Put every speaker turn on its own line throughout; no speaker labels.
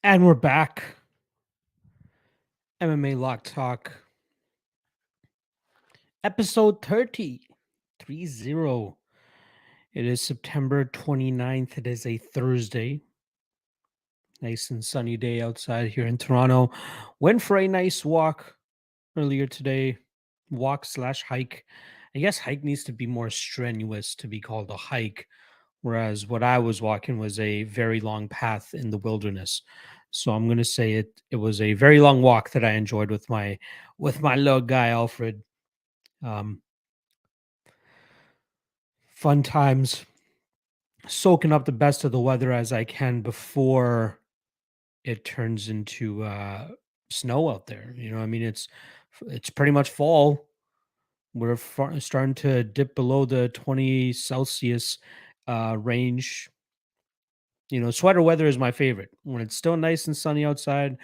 And we're back. MMA Lock Talk, episode 30. 30. It is September 29th. It is a Thursday. Nice and sunny day outside here in Toronto. Went for a nice walk earlier today. Walk slash hike. I guess hike needs to be more strenuous to be called a hike, whereas what I was walking was a very long path in the wilderness. So I'm gonna say it was a very long walk that I enjoyed with my little guy Alfred. Um, Fun times, soaking up the best of the weather as I can before it turns into snow out there. I mean, it's pretty much fall. We're starting to dip below the 20 Celsius range. Sweater weather is my favorite when it's still nice and sunny outside,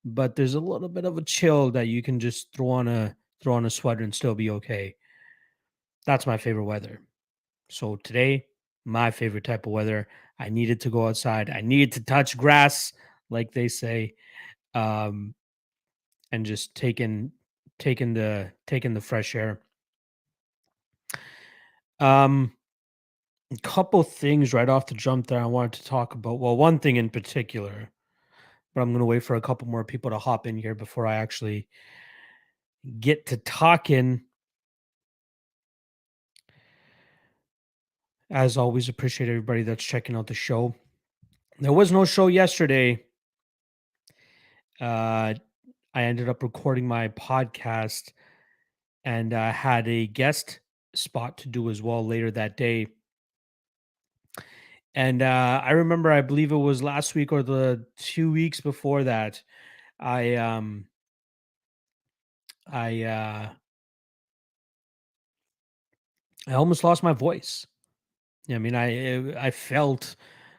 but there's a little bit of a chill that you can just throw on a sweater and still be okay. That's my favorite weather. So today, my favorite type of weather. I needed to go outside. I needed to touch grass, like they say, um, and just taking the fresh air. Um, a couple things right off the jump that I wanted to talk about. Well, one thing in particular, but I'm going to wait for a couple more people to hop in here before I actually get to talking. As always, appreciate everybody that's checking out the show. There was no show yesterday. Uh, I ended up recording my podcast and had a guest spot to do as well later that day. And I remember, I believe it was last week or the 2 weeks before that, I I uh, I almost lost my voice. I mean, I felt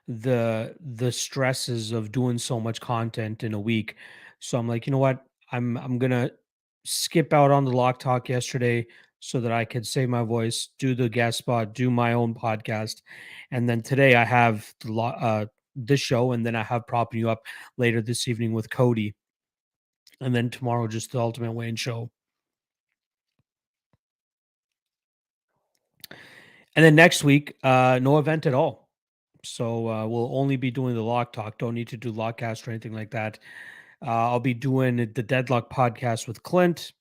the stresses of doing so much content in a week. So I'm like, you know what? I'm gonna skip out on the Lock Talk yesterday so that I could save my voice, do the guest spot, do my own podcast, and then today I have this show, and then I have propping you up later this evening with Cody, and then tomorrow just the Ultimate Wayne show, and then next week no event at all. So we'll only be doing the Lock Talk. Don't need to do Lockcast or anything like that. I'll be doing the Deadlock podcast with Clint.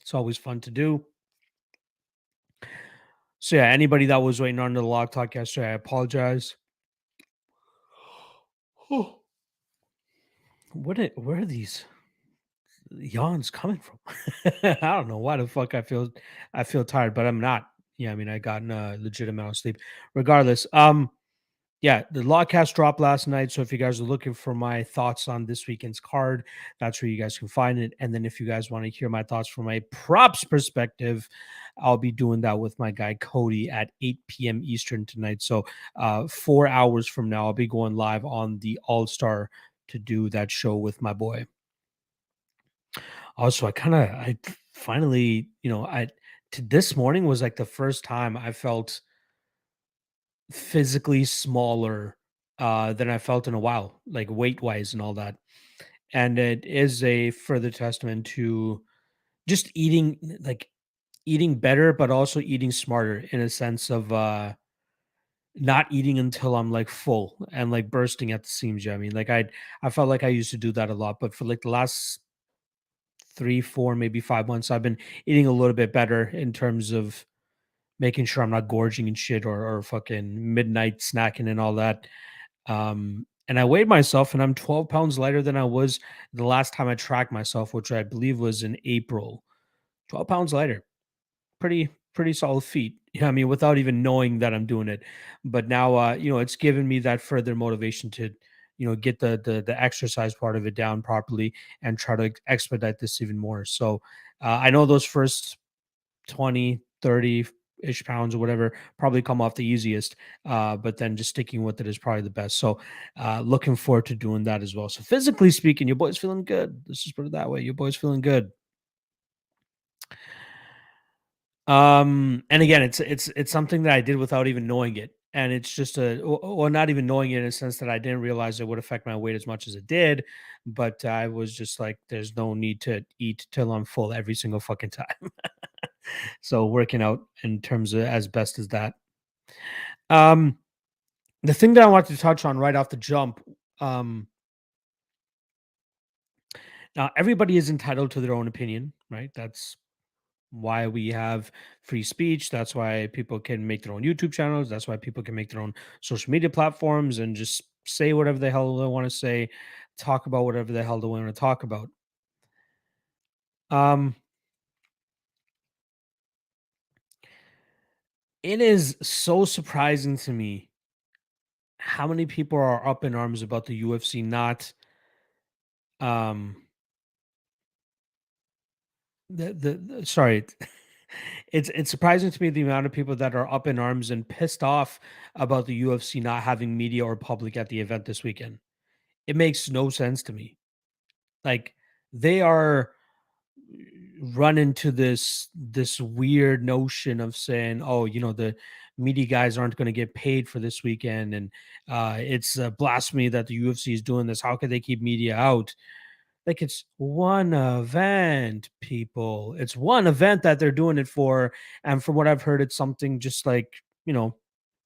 It's always fun to do. So yeah, anybody that was waiting on the Lock Talk yesterday, I apologize. Oh, where are these yawns coming from? I don't know why the fuck I feel tired, but I'm not. Yeah, I mean I got a legit amount of sleep. Regardless, yeah, the Lawcast dropped last night. So if you guys are looking for my thoughts on this weekend's card, that's where you guys can find it. And then if you guys want to hear my thoughts from a props perspective, I'll be doing that with my guy Cody at 8 p.m. Eastern tonight. So 4 hours from now, I'll be going live on the All Star to do that show with my boy. Also, I finally, this morning was like the first time I felt physically smaller than I felt in a while, like weight wise and all that. And it is a further testament to just eating better, but also eating smarter in a sense of not eating until I'm like full and like bursting at the seams. Yeah, I mean, like I felt like I used to do that a lot, but for like the last 3, 4, maybe 5 months, I've been eating a little bit better in terms of making sure I'm not gorging and shit or fucking midnight snacking and all that. And I weighed myself and I'm 12 pounds lighter than I was the last time I tracked myself, which I believe was in April. 12 pounds lighter. Pretty solid feat. Yeah, I mean, without even knowing that I'm doing it. But now it's given me that further motivation to, get the exercise part of it down properly and try to expedite this even more. So I know those first 20, 30 ish pounds or whatever probably come off the easiest, but then just sticking with it is probably the best. So looking forward to doing that as well. So physically speaking, your boy's feeling good. Let's just put it that way. Your boy's feeling good. And again, it's something that I did without even knowing it. and it's just or not even knowing it in a sense that I didn't realize it would affect my weight as much as it did, but I was just like, there's no need to eat till I'm full every single fucking time. So working out in terms of as best as that. Um, the thing that I wanted to touch on right off the jump, um, now everybody is entitled to their own opinion, right? That's why we have free speech. That's why people can make their own YouTube channels. That's why people can make their own social media platforms and just say whatever the hell they want to say, talk about whatever the hell they want to talk about. Um, it is so surprising to me how many people are up in arms about the UFC not um sorry. It's surprising to me the amount of people that are up in arms and pissed off about the UFC not having media or public at the event this weekend. It makes no sense to me. Like, they are run into this weird notion of saying, "Oh, the media guys aren't going to get paid for this weekend, and it's a blasphemy that the UFC is doing this. How could they keep media out?" Like, it's one event, people. It's one event that they're doing it for, and from what I've heard, it's something just like, you know,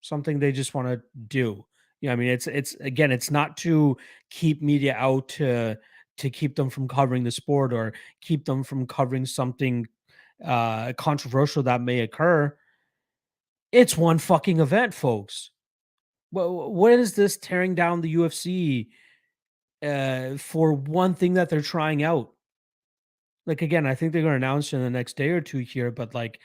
something they just wanna do. I mean, it's again, it's not to keep media out to keep them from covering the sport or keep them from covering something, controversial that may occur. It's one fucking event, folks. What is this tearing down the UFC, for one thing that they're trying out? Like, again, I think they're gonna announce in the next day or 2 here, but, like,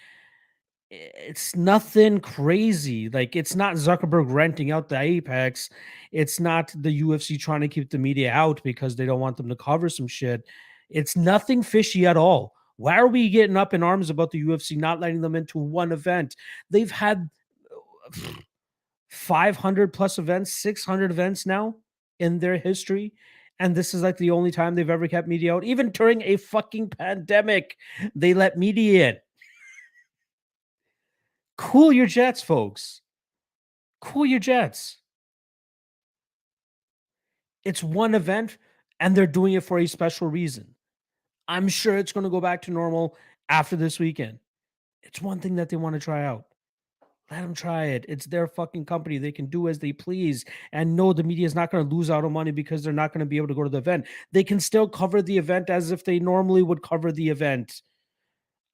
it's nothing crazy. Like, it's not Zuckerberg renting out the Apex. It's not the UFC trying to keep the media out because they don't want them to cover some shit. It's nothing fishy at all. Why are we getting up in arms about the UFC not letting them into one event? They've had 500 plus events, 600 events now in their history. And this is like the only time they've ever kept media out. Even during a fucking pandemic, they let media in. Cool your jets, folks. Cool your jets. It's one event and they're doing it for a special reason. I'm sure it's going to go back to normal after this weekend. It's one thing that they want to try out. Let them try it. It's their fucking company. They can do as they please. And no, the media is not going to lose out on money because they're not going to be able to go to the event. They can still cover the event as if they normally would cover the event.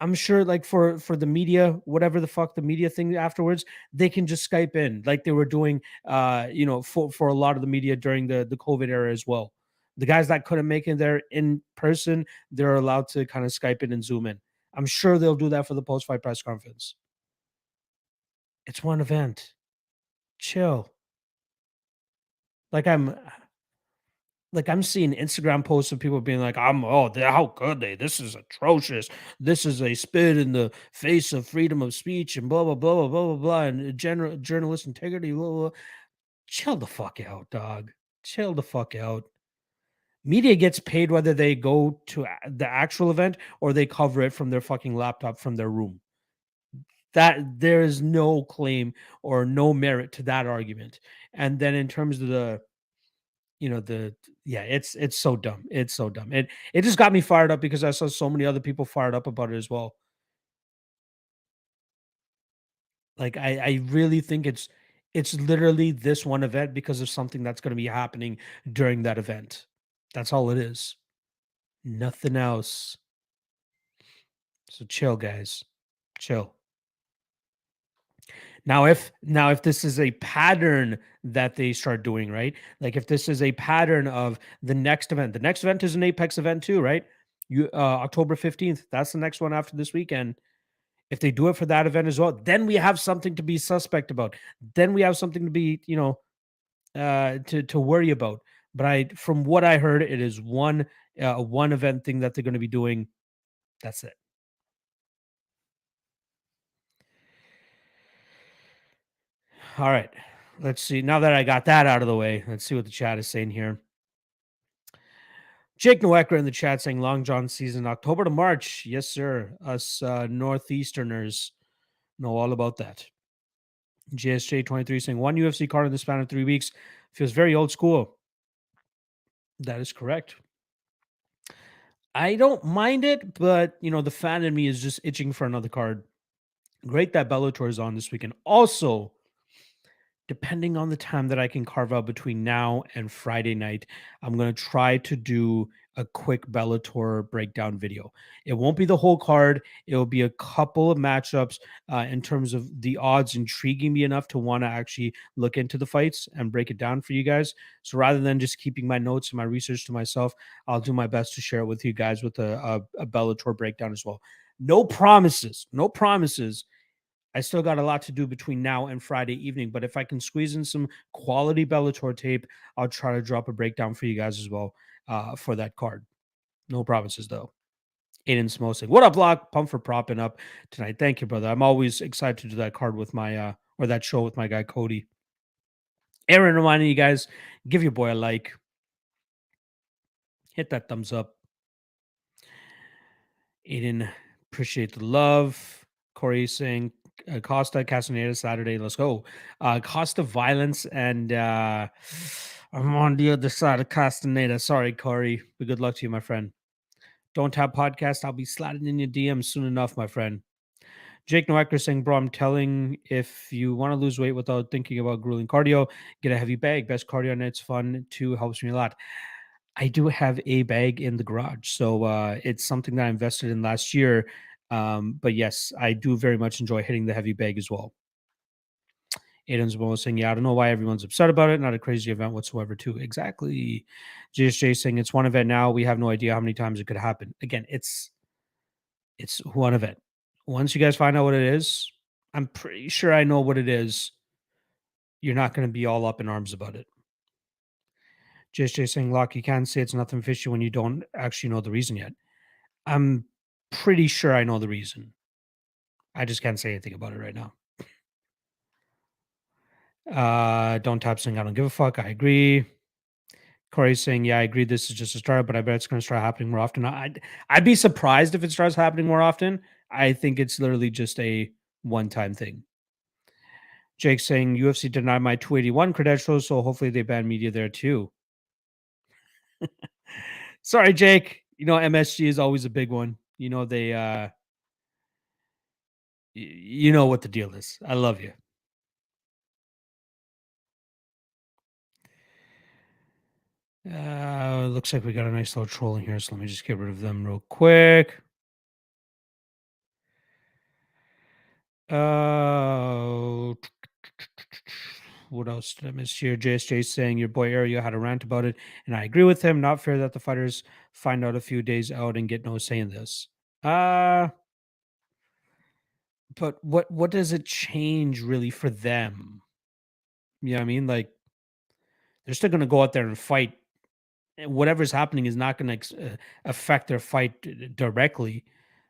I'm sure, like, for the media, whatever the fuck the media thing afterwards, they can just Skype in like they were doing, for a lot of the media during the COVID era as well. The guys that couldn't make it there in person, they're allowed to kind of Skype in and Zoom in. I'm sure they'll do that for the post fight press conference. It's one event. Chill. Like I'm seeing Instagram posts of people being like, how could they? This is atrocious. This is a spit in the face of freedom of speech and blah blah blah blah blah blah blah and general journalist integrity. Blah, blah, blah." Chill the fuck out, dog. Chill the fuck out. Media gets paid whether they go to the actual event or they cover it from their fucking laptop from their room. That there is no claim or no merit to that argument. And then in terms of the yeah, it's so dumb. It's so dumb. It just got me fired up because I saw so many other people fired up about it as well. Like, I really think it's literally this one event because of something that's going to be happening during that event. That's all it is. Nothing else. So chill, guys. Chill. Now if this is a pattern that they start doing, right? Like, if this is a pattern of the next event is an Apex event too, right? October 15th, that's the next one after this weekend. If they do it for that event as well, then we have something to be suspect about. Then we have something to be, to worry about. But from what I heard, it is one event thing that they're going to be doing. That's it. All right. Let's see. Now that I got that out of the way, let's see what the chat is saying here. Jake Noecker in the chat saying Long John season October to March. Yes, sir. Us Northeasterners know all about that. GSJ23 saying one UFC card in the span of 3 weeks feels very old school. That is correct. I don't mind it, but the fan in me is just itching for another card. Great that Bellator is on this weekend. Also, depending on the time that I can carve out between now and Friday night, I'm going to try to do a quick Bellator breakdown video. It won't be the whole card. It will be a couple of matchups in terms of the odds intriguing me enough to want to actually look into the fights and break it down for you guys. So rather than just keeping my notes and my research to myself, I'll do my best to share it with you guys with a Bellator breakdown as well. No promises. No promises. I still got a lot to do between now and Friday evening, but if I can squeeze in some quality Bellator tape, I'll try to drop a breakdown for you guys as well for that card. No promises though. Aiden Smosing. What up, Block? Pump for propping up tonight. Thank you, brother. I'm always excited to do that card with my or that show with my guy Cody. Aaron reminding you guys, give your boy a like, hit that thumbs up. Aiden, appreciate the love. Corey saying Costa Castaneda Saturday. Let's go. Costa Violence and I'm on the other side of Castaneda. Sorry, Corey. But good luck to you, my friend. Don't have podcast. I'll be sliding in your DMs soon enough, my friend. Jake Nowacker saying, bro, I'm telling if you want to lose weight without thinking about grueling cardio, get a heavy bag. Best cardio and it's fun too. Helps me a lot. I do have a bag in the garage. So it's something that I invested in last year. But yes, I do very much enjoy hitting the heavy bag as well. Aiden's Bowl saying, yeah, I don't know why everyone's upset about it. Not a crazy event whatsoever, too. Exactly. JSJ saying it's one event now. We have no idea how many times it could happen. Again, it's one event. Once you guys find out what it is, I'm pretty sure I know what it is. You're not going to be all up in arms about it. JSJ saying, Lock, you can't say it's nothing fishy when you don't actually know the reason yet. I'm pretty sure I know the reason. I just can't say anything about it right now. Don't tap saying I don't give a fuck. I agree. Corey's saying, yeah, I agree. This is just a start, but I bet it's going to start happening more often. I'd be surprised if it starts happening more often. I think it's literally just a one-time thing. Jake saying UFC denied my 281 credentials, so hopefully they ban media there too. Sorry, Jake. MSG is always a big one. They you know what the deal is. I love you. Looks like we got a nice little troll in here, so let me just get rid of them real quick. What else did I miss here? JSJ saying your boy Ariel had a rant about it, and I agree with him. Not fair that the fighters find out a few days out and get no say in this. But what does it change really for them? You know what I mean? Like they're still gonna go out there and fight. And whatever's happening is not gonna affect their fight directly.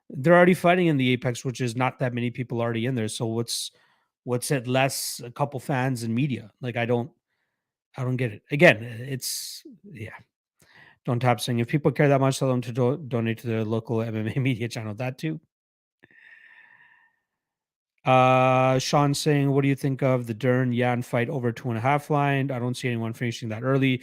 They're already fighting in the Apex, which is not that many people already in there. So what's it less a couple fans and media? Like I don't get it. Again, it's yeah. Don't tap saying if people care that much, tell them to donate to their local MMA media channel. That too. Sean saying, what do you think of the Dern Yan fight over 2.5 line? I don't see anyone finishing that early.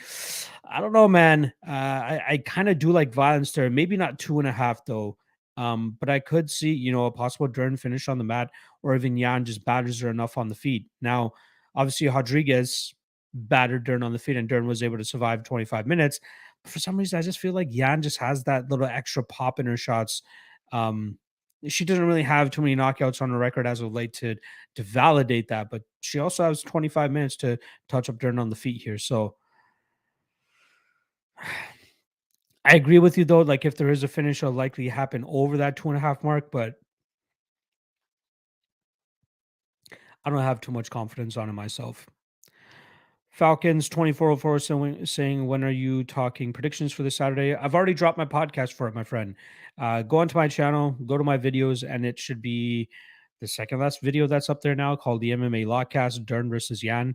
I don't know, man. I kind of do like violence there. Maybe not 2.5 though. But I could see, a possible Dern finish on the mat, or even Yan just batters her enough on the feet. Now, obviously, Rodriguez battered Dern on the feet, and Dern was able to survive 25 minutes. But for some reason, I just feel like Yan just has that little extra pop in her shots. Um, she doesn't really have too many knockouts on her record as of late to validate that, but she also has 25 minutes to touch up Dern on the feet here. So I agree with you though. Like if there is a finish, it'll likely happen over that 2.5 mark, but I don't have too much confidence on it myself. Falcons 2404 saying, when are you talking predictions for this Saturday? I've already dropped my podcast for it, my friend. Go onto my channel, go to my videos, and it should be the second last video that's up there now called the MMA Lock Cast, Dern versus Yan.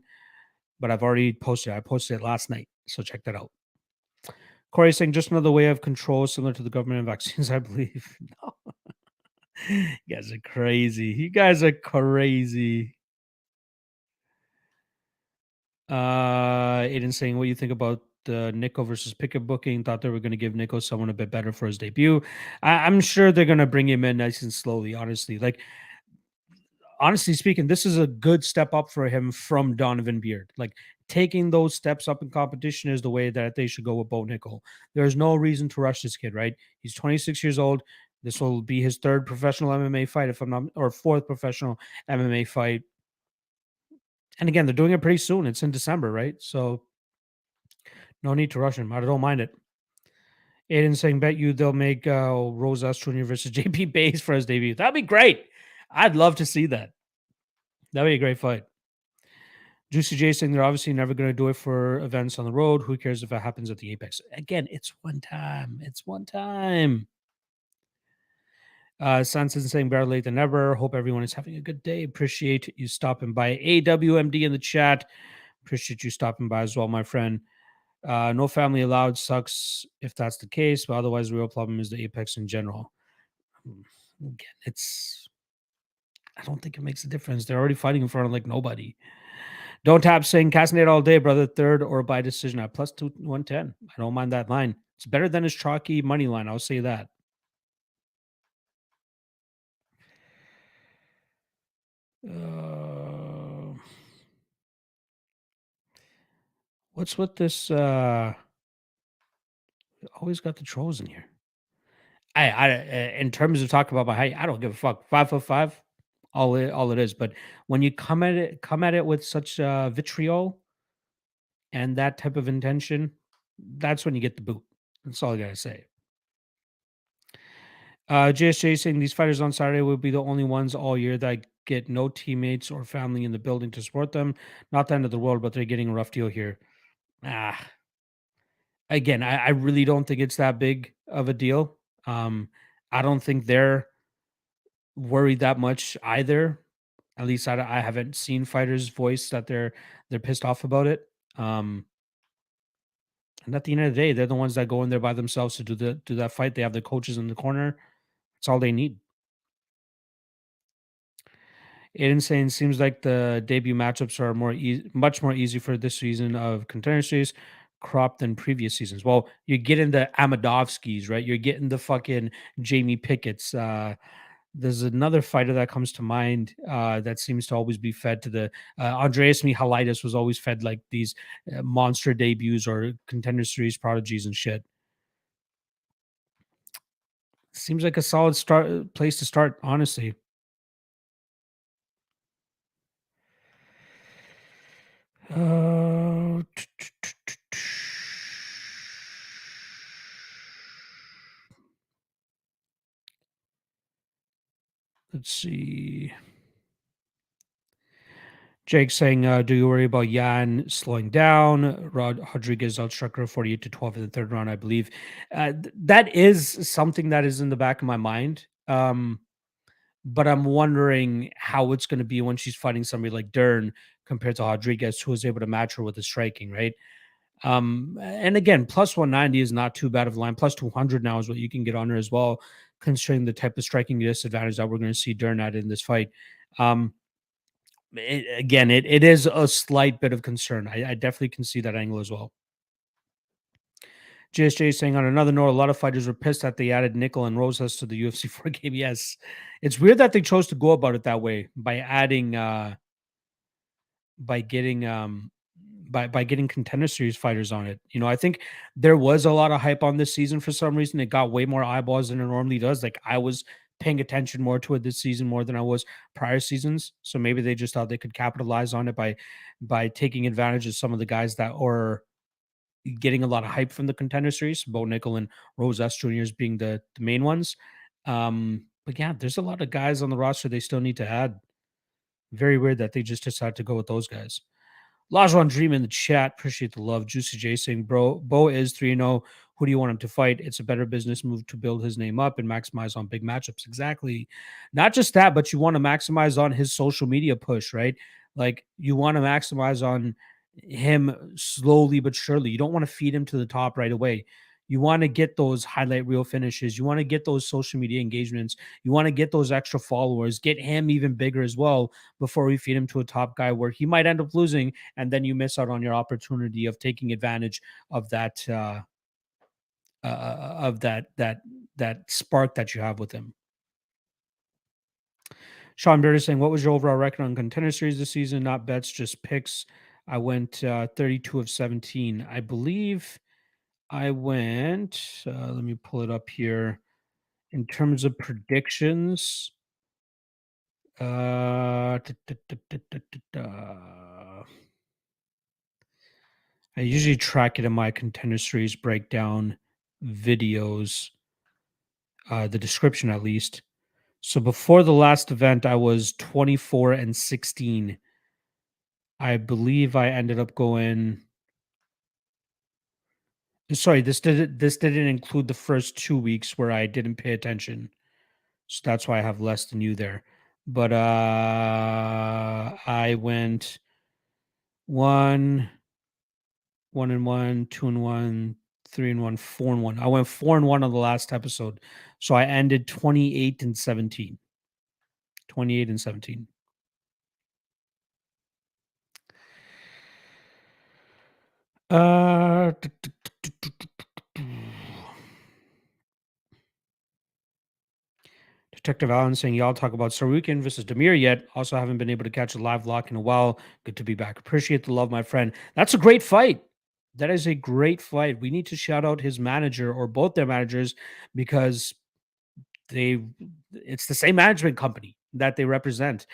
But I've already posted it. I posted it last night. So check that out. Corey saying, just another way of control similar to the government and vaccines, I believe. No. You guys are crazy. You guys are crazy. Aiden saying, what you think about the Nico versus Pickett booking? Thought they were going to give Nico someone a bit better for his debut. I'm sure they're going to bring him in nice and slowly, honestly. Like, honestly speaking, this is a good step up for him from Donovan Beard. Like, taking those steps up in competition is the way that they should go with Bo Nickel. There's no reason to rush this kid, right? He's 26 years old. This will be his third professional MMA fight, if I'm not, or fourth professional MMA fight. And again, they're doing it pretty soon. It's in December, right? So no need to rush him. I don't mind it. Aiden saying, bet you they'll make Rosas Jr. versus JP Bays for his debut. That'd be great. I'd love to see that. That'd be a great fight. Juicy J saying they're obviously never going to do it for events on the road. Who cares if it happens at the Apex? Again, it's one time. It's one time. Sanson saying better late than never. Hope everyone is having a good day. Appreciate you stopping by. AWMD in the chat. Appreciate you stopping by as well, my friend. No family allowed sucks if that's the case, but otherwise, the real problem is the Apex in general. Again, I don't think it makes a difference. They're already fighting in front of like nobody. Don't tap saying Castaneda all day, brother. Third or by decision at plus 110. I don't mind that line. It's better than his chalky money line. I'll say that. What's with this? Always got the trolls in here. In terms of talking about my height, I don't give a fuck. 5'5", all it is. But when you come at it with such vitriol and that type of intention, that's when you get the boot. That's all I gotta say. JSJ saying these fighters on Saturday will be the only ones all year that get no teammates or family in the building to support them. Not the end of the world, but they're getting a rough deal here. Again, I really don't think it's that big of a deal. I don't think they're worried that much either. At least I haven't seen fighters voice that they're pissed off about it. And at the end of the day, they're the ones that go in there by themselves to do that fight. They have the coaches in the corner. That's all they need. Aiden saying seems like the debut matchups are much more easy for this season of Contender Series crop than previous seasons. Well, you're getting the Amadovskis, right? You're getting the fucking Jamie Pickett's. There's another fighter that comes to mind that seems to always be fed to the Andreas Mihalaitis was always fed like these monster debuts or Contender Series prodigies and shit. Seems like a solid place to start, honestly. Let's see. Jake saying, do you worry about Yan slowing down? Rodriguez outstruck her 48-12 in the third round, I believe. That is something that is in the back of my mind. But I'm wondering how it's going to be when she's fighting somebody like Dern compared to Rodriguez, who was able to match her with the striking, right? And again, plus 190 is not too bad of a line. Plus 200 now is what you can get on her as well, considering the type of striking disadvantage that we're going to see Dern at in this fight. It is a slight bit of concern. I definitely can see that angle as well. JSJ saying on another note, a lot of fighters were pissed that they added Nickel and Rosas to the UFC 4 game. Yes. It's weird that they chose to go about it that way by adding by getting by getting Contender Series fighters on it. You know, I think there was a lot of hype on this season for some reason. It got way more eyeballs than it normally does. Like I was paying attention more to it this season more than I was prior seasons. So maybe they just thought they could capitalize on it by taking advantage of some of the guys that are getting a lot of hype from the Contender Series, Bo Nickel and Rosas Jr.'s being the main ones. But yeah, there's a lot of guys on the roster they still need to add. Very weird that they just decided to go with those guys. Lajon Dream in the chat. Appreciate the love. Juicy J saying, bro, Bo is 3-0. Who do you want him to fight? It's a better business move to build his name up and maximize on big matchups. Exactly. Not just that, but you want to maximize on his social media push, right? Like you want to maximize on him slowly but surely. You don't want to feed him to the top right away. You want to get those highlight reel finishes. You want to get those social media engagements. You want to get those extra followers, get him even bigger as well before we feed him to a top guy where he might end up losing. And then you miss out on your opportunity of taking advantage of that spark that you have with him. Sean Beard is saying, what was your overall record on contender series this season? Not bets, just picks. I went 32 of 17. I believe I went, let me pull it up here. In terms of predictions, I usually track it in my contender series breakdown videos, the description at least. So before the last event, I was 24 and 16. I believe I ended up going. Sorry, this didn't include the first 2 weeks where I didn't pay attention. So that's why I have less than you there. But I went one, 1-1, 2-1, 3-1, 4-1. I went 4-1 on the last episode. So I ended 28 and 17. 28 and 17. Uh Detective Allen saying, y'all talk about Sarukian versus Demir yet. Also, haven't been able to catch a live lock in a while. Good to be back. Appreciate the love, my friend. That's a great fight. That is a great fight. We need to shout out his manager or both their managers because they it's the same management company that they represent.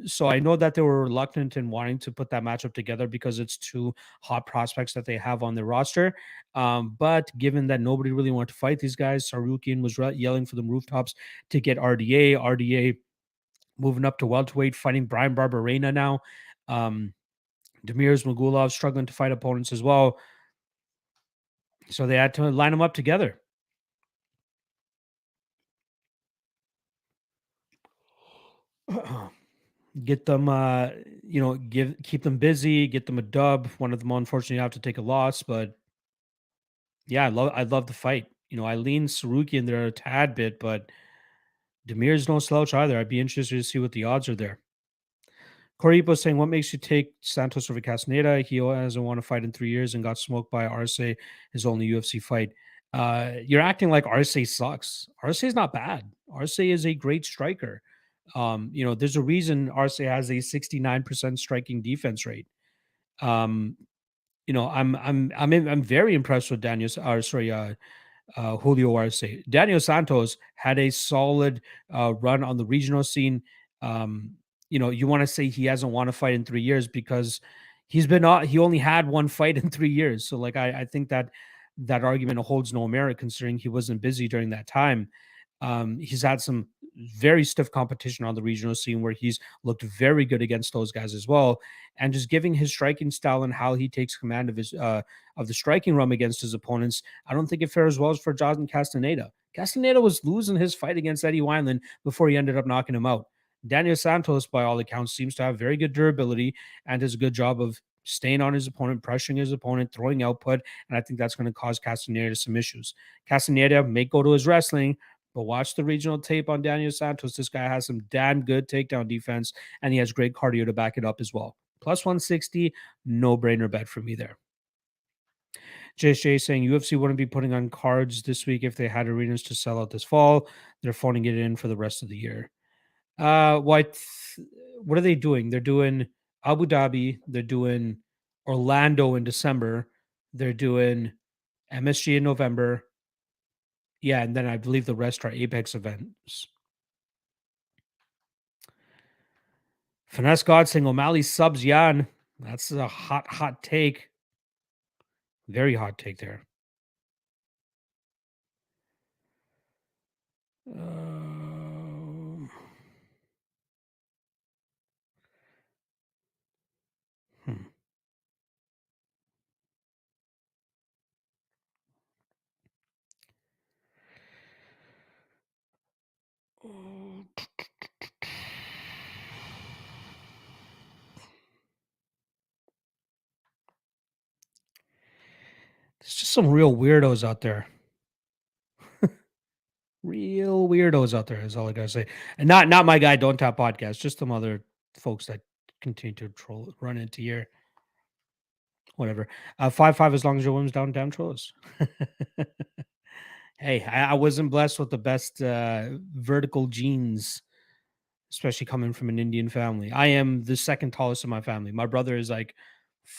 So I know that they were reluctant in wanting to put that matchup together because it's two hot prospects that they have on their roster. But given that nobody really wanted to fight these guys, Sarukian was yelling for the rooftops to get RDA. RDA moving up to welterweight, fighting Brian Barberena now. Demirs Magulov struggling to fight opponents as well. So they had to line them up together. Get them keep them busy, get them a dub. One of them unfortunately have to take a loss, but yeah, I love the fight. I lean Saruki in there a tad bit, but Demir's no slouch either. I'd be interested to see what the odds are there. Coripo saying, what makes you take Santos over Castaneda? He hasn't won a fight in 3 years and got smoked by Arce, his only UFC fight. You're acting like Arce sucks. Arce is not bad. Arce is a great striker. There's a reason Arce has a 69% striking defense rate. Um, I'm very impressed with Daniel. Julio Arce. Daniel Santos had a solid run on the regional scene. You want to say he hasn't won a fight in 3 years because he only had one fight in 3 years. So like I think that argument holds no merit considering he wasn't busy during that time. He's had some very stiff competition on the regional scene where he's looked very good against those guys as well. And just giving his striking style and how he takes command of the striking realm against his opponents, I don't think it fares well for Jonathan Castaneda. Castaneda was losing his fight against Eddie Wineland before he ended up knocking him out. Daniel Santos, by all accounts, seems to have very good durability and does a good job of staying on his opponent, pressuring his opponent, throwing output, and I think that's going to cause Castaneda some issues. Castaneda may go to his wrestling, but watch the regional tape on Daniel Santos. This guy has some damn good takedown defense, and he has great cardio to back it up as well. Plus 160, no brainer bet for me there. JSJ saying UFC wouldn't be putting on cards this week if they had arenas to sell out this fall. They're phoning it in for the rest of the year. What are they doing? They're doing Abu Dhabi. They're doing Orlando in December. They're doing MSG in November. Yeah, and then I believe the rest are Apex events. Finesse God saying O'Malley subs Yan. That's a hot take. Very hot take there. Hmm. There's just some real weirdos out there. Real weirdos out there is all I gotta say. And not my guy Don't Tap podcast, just some other folks that continue to troll run into here. Whatever. 5-5 as long as your women's down damn trolls. Hey, I wasn't blessed with the best vertical genes, especially coming from an Indian family. I am the second tallest in my family. My brother is like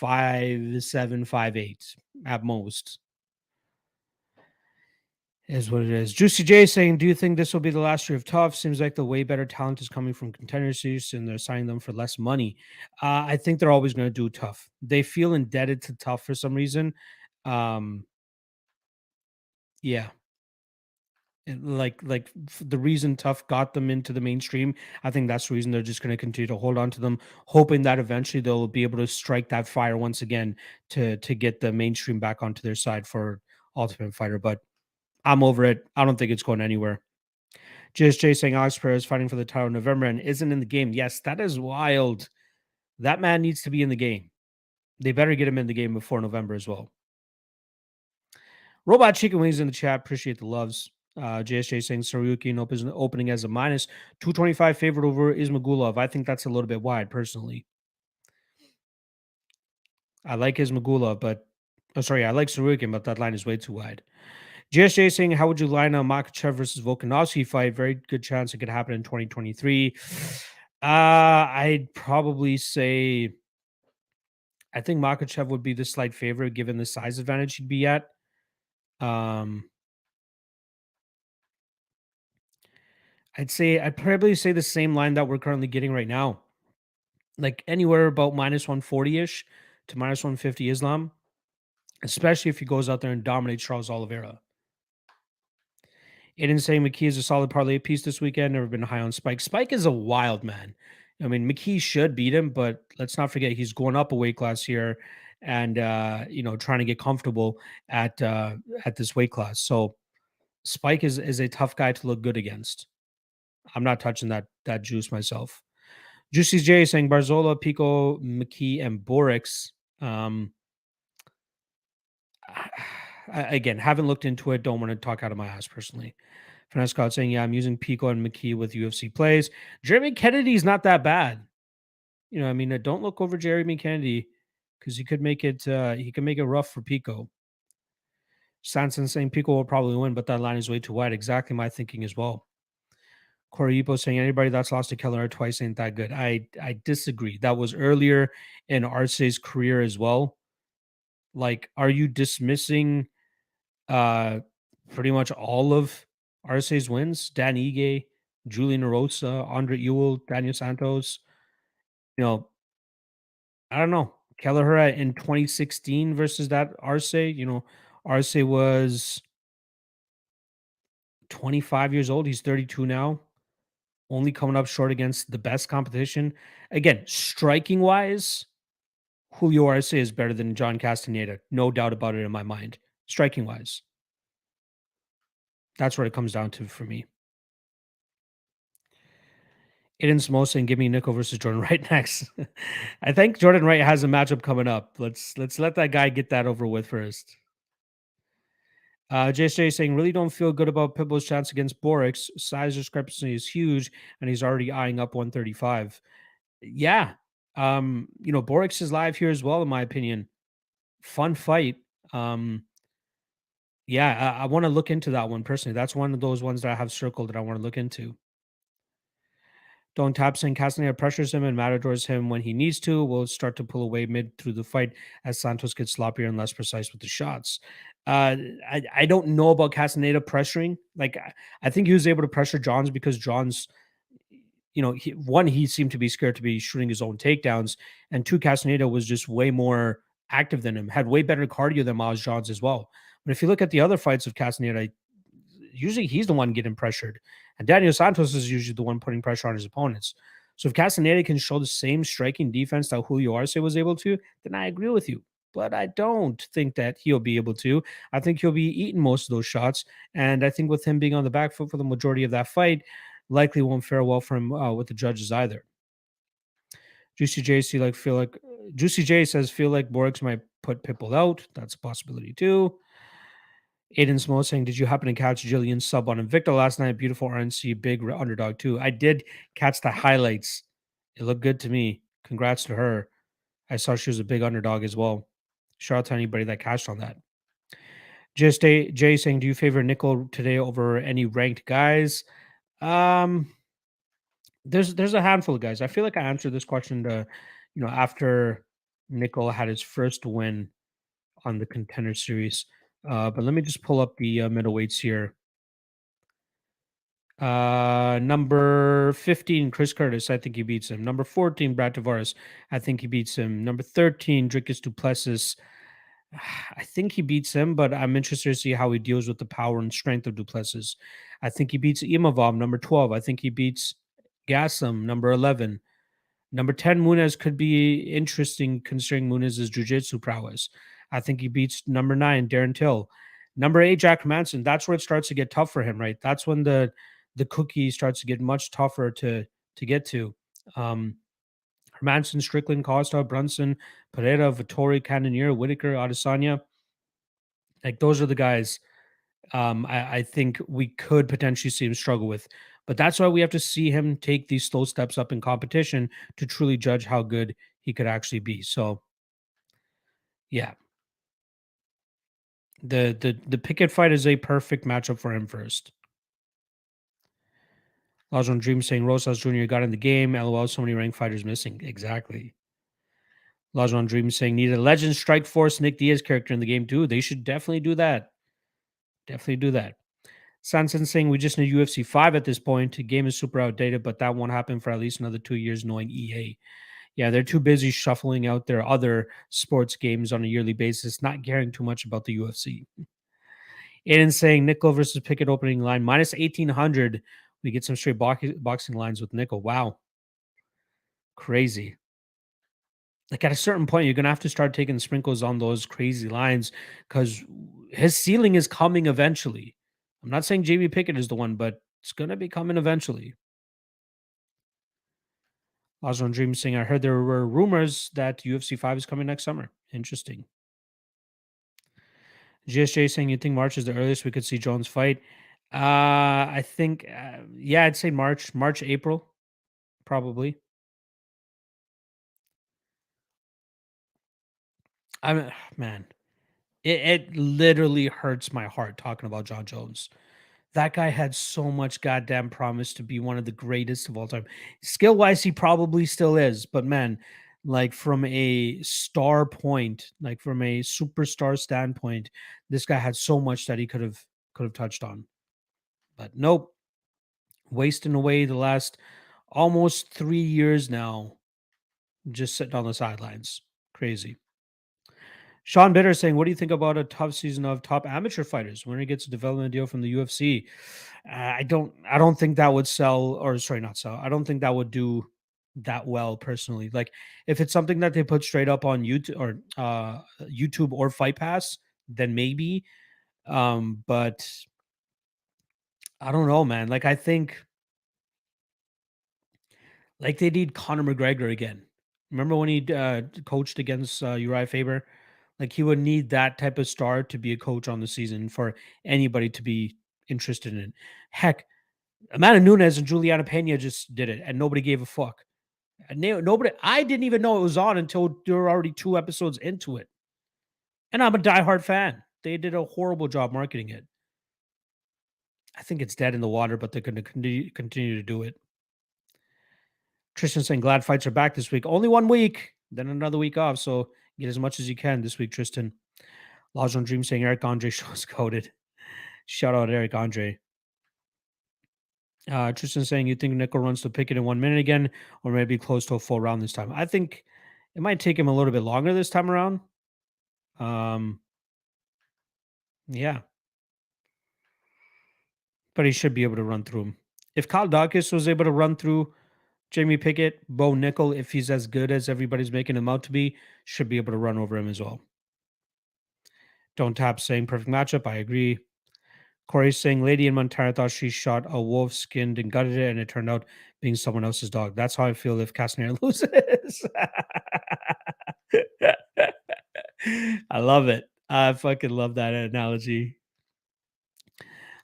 5'7", 5'8" at most. Is what it is. Juicy J saying, "Do you think this will be the last year of Tough? Seems like the way better talent is coming from contender seats, and they're signing them for less money." I think they're always going to do Tough. They feel indebted to Tough for some reason. Um, yeah, the reason Tough got them into the mainstream, I think that's the reason they're just going to continue to hold on to them, hoping that eventually they'll be able to strike that fire once again to get the mainstream back onto their side for Ultimate Fighter. But I'm over it. I don't think it's going anywhere. JSJ saying Alex Perez fighting for the title in November and isn't in the game. Yes, that is wild. That man needs to be in the game. They better get him in the game before November as well. Robot Chicken Wings in the chat. Appreciate the loves. JSJ saying Saryuki opening as a minus 225 favorite over Ismagulov. I think that's a little bit wide, personally. I like Ismagulov, but I like Saryuki, but that line is way too wide. JSJ saying, how would you line up Makachev versus Volkanovski fight? Very good chance it could happen in 2023. I'd probably say I think Makachev would be the slight favorite given the size advantage he'd be at. Um, I'd probably say the same line that we're currently getting right now, like anywhere about minus 140 ish to minus 150 Islam, especially if he goes out there and dominates Charles Oliveira. Aiden saying McKee is a solid parlay piece this weekend. Never been high on Spike. Spike is a wild man. I mean, McKee should beat him, but let's not forget he's going up a weight class here, and trying to get comfortable at this weight class. So Spike is a tough guy to look good against. I'm not touching that juice myself. Juicy J saying Barzola, Pico, McKee, and Borix. Again, haven't looked into it. Don't want to talk out of my ass personally. Finesse Scott saying, yeah, I'm using Pico and McKee with UFC plays. Jeremy Kennedy's not that bad. I mean, don't look over Jeremy Kennedy because he could make it rough for Pico. Sanson saying Pico will probably win, but that line is way too wide. Exactly my thinking as well. Corey Ipo saying anybody that's lost to Keller twice ain't that good. I disagree. That was earlier in Arce's career as well. Like, are you dismissing pretty much all of Arce's wins? Dan Ige, Julian Erosa, Andre Ewell, Daniel Santos. I don't know. Kelleher in 2016 versus that Arce. Arce was 25 years old. He's 32 now. Only coming up short against the best competition. Again, striking wise, Julio Arce is better than John Castaneda. No doubt about it in my mind. Striking wise. That's what it comes down to for me. Aiden Samosa and give me Nico versus Jordan Wright next. I think Jordan Wright has a matchup coming up. Let's let that guy get that over with first. JSJ saying, really don't feel good about Pitbull's chance against Borix. Size discrepancy is huge, and he's already eyeing up 135. Yeah. Borix is live here as well, in my opinion. Fun fight. Yeah, I want to look into that one personally. That's one of those ones that I have circled that I want to look into. Don't tap saying Castaneda pressures him and matadors him when he needs to. Will start to pull away mid through the fight as Santos gets sloppier and less precise with the shots. I don't know about Castaneda pressuring. Like, I think he was able to pressure Johns because Johns, he seemed to be scared to be shooting his own takedowns, and two, Castaneda was just way more active than him, had way better cardio than Miles Johns as well. But if you look at the other fights of Castaneda, usually he's the one getting pressured, and Daniel Santos is usually the one putting pressure on his opponents. So if Castaneda can show the same striking defense that Julio Arce was able to, then I agree with you. But I don't think that he'll be able to. I think he'll be eating most of those shots, and I think with him being on the back foot for the majority of that fight, likely won't fare well for him with the judges either. Juicy J Juicy J says feel like Borix might put Pitbull out. That's a possibility too. Aiden Smo saying, "Did you happen to catch Jillian's sub on Invicta last night? Beautiful RNC, big underdog too." I did catch the highlights. It looked good to me. Congrats to her. I saw she was a big underdog as well. Shout out to anybody that cashed on that. Just Jay saying, "Do you favor nickel today over any ranked guys?" Um, there's a handful of guys. I feel like I answered this question after nickel had his first win on the contender series. But let me just pull up the middleweights here. Number 15, Chris Curtis. I think he beats him. Number 14, Brad Tavares. I think he beats him. Number 13, Dricus Duplessis. I think he beats him, but I'm interested to see how he deals with the power and strength of Duplessis. I think he beats Imavov, number 12. I think he beats Gaslam, number 11. Number 10, Munez could be interesting considering Munez's jiu-jitsu prowess. I think he beats number 9, Darren Till. Number 8, Jack Manson. That's where it starts to get tough for him, right? That's when the cookie starts to get much tougher to get to. Um, Hermanson, Strickland, Costa, Brunson, Pereira, Vittori, Cannonier, Whitaker, Adesanya. Like those are the guys I think we could potentially see him struggle with. But that's why we have to see him take these slow steps up in competition to truly judge how good he could actually be. So yeah, the Pickett fight is a perfect matchup for him first. Lajon Dream saying Rosas Jr. got in the game. LOL, so many ranked fighters missing. Exactly. Lajon Dream saying need a legend strike force Nick Diaz character in the game too. They should definitely do that. Definitely do that. Sanson saying we just need UFC 5 at this point. The game is super outdated, but that won't happen for at least another 2 years, knowing EA. Yeah, they're too busy shuffling out their other sports games on a yearly basis, not caring too much about the UFC. Aiden saying Nickel versus Pickett opening line minus 1800. We get some straight boxing lines with Nickel. Wow. Crazy. Like at a certain point, you're going to have to start taking sprinkles on those crazy lines because his ceiling is coming eventually. I'm not saying JB Pickett is the one, but it's going to be coming eventually. Osborne Dream saying, I heard there were rumors that UFC 5 is coming next summer. Interesting. GSJ saying, you think March is the earliest we could see Jones fight? I think, yeah, I'd say March, April, probably. I'm, man, it literally hurts my heart talking about John Jones. That guy had so much goddamn promise to be one of the greatest of all time. Skill wise, he probably still is, but man, like from a star point, like from a superstar standpoint, this guy had so much that he could have touched on. But nope, wasting away the last almost 3 years now, just sitting on the sidelines. Crazy. Sean Bitter saying, "What do you think about a tough season of top amateur fighters? When he gets a development deal from the UFC, I don't think that would sell, or sorry, not sell. I don't think that would do that well personally. Like if it's something that they put straight up on YouTube or Fight Pass, then maybe. But I don't know, man. Like I think like they need Conor McGregor again. Remember when he coached against Uriah Faber? Like he would need that type of star to be a coach on the season for anybody to be interested in it. Heck, Amanda Nunes and Juliana Pena just did it, and nobody gave a fuck. And nobody. I didn't even know it was on until there were already 2 episodes into it, and I'm a diehard fan. They did a horrible job marketing it. I think it's dead in the water, but they're going to continue to do it. Tristan saying glad fights are back this week. Only 1 week, then another week off. So get as much as you can this week, Tristan. Lajon Dream saying Eric Andre shows coded. Shout out Eric Andre. Tristan saying you think Nickel runs to Pickett in 1 minute again, or maybe close to a full round this time. I think it might take him a little bit longer this time around. Um, yeah, but he should be able to run through him. If Kyle Dawkins was able to run through Jamie Pickett, Bo Nickel, if he's as good as everybody's making him out to be, should be able to run over him as well. Don't tap saying perfect matchup. I agree. Corey saying Lady in Montana thought she shot a wolf, skinned and gutted it, and it turned out being someone else's dog. That's how I feel if Castner loses. I love it. I fucking love that analogy.